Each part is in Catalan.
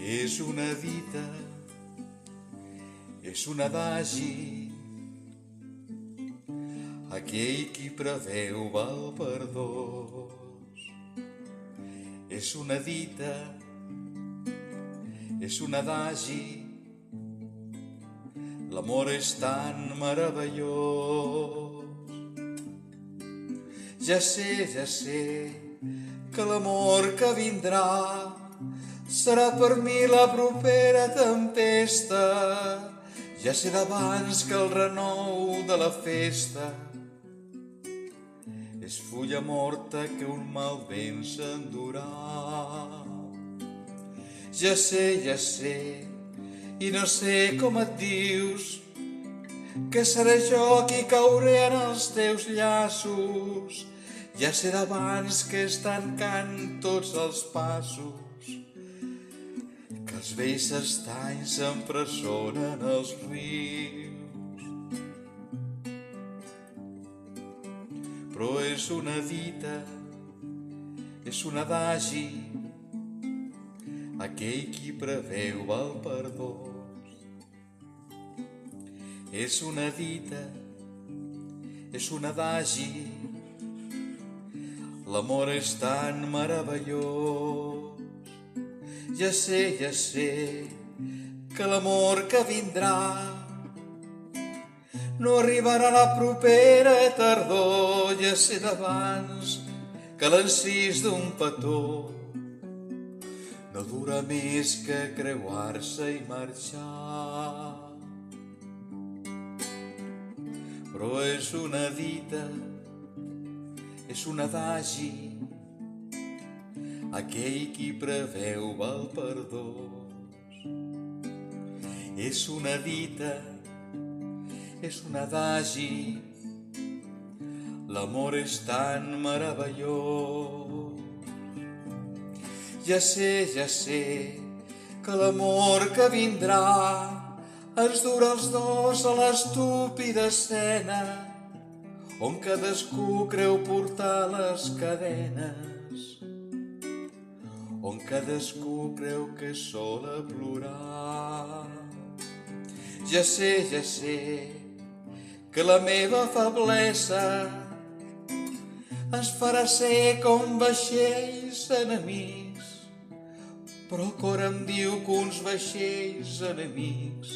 És una dita, és un adagi, aquell qui preveu val per dos. És una dita, és un adagi, l'amor és tan meravellós. Ja sé que l'amor que vindrà serà per mi la propera tempesta. Ja sé d'abans que el renou de la festa és fulla morta que un mal vent s'endurà. Ja sé, i no sé com et dius, que seré jo qui cauré en els teus llaços. Ja sé d'abans que es tancant tots els passos, que els vells estanys s'empresonen als rius. Però és una dita, és un adagi, aquell qui preveu val per dos. És una dita, és un adagi, l'amor és tan meravellós. Ja sé que l'amor que vindrà no arribarà la propera tardor. Ja sé d'abans que l'encís d'un petó no dura més que creuar-se i marxar. Però és una dita, és un adagi, aquell qui preveu val per dos. És una dita, és un adagi, l'amor és tan meravellós. Ja sé que l'amor que vindrà ens durà els dos a l'estúpida escena on cadascú creu portar les cadenes, on cadascú creu que és sol a plorar. Ja sé que la meva feblesa ens farà ser com vaixells enemics, però el cor em diu que uns vaixells enemics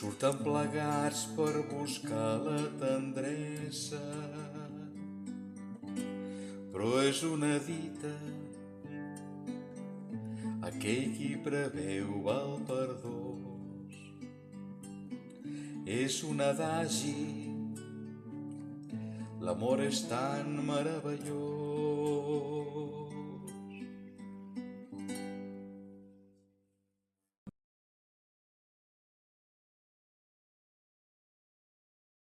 surten plegats per buscar la tendresa. Però és una dita, aquell qui preveu val per dos. És un adagi, l'amor és tan meravellós.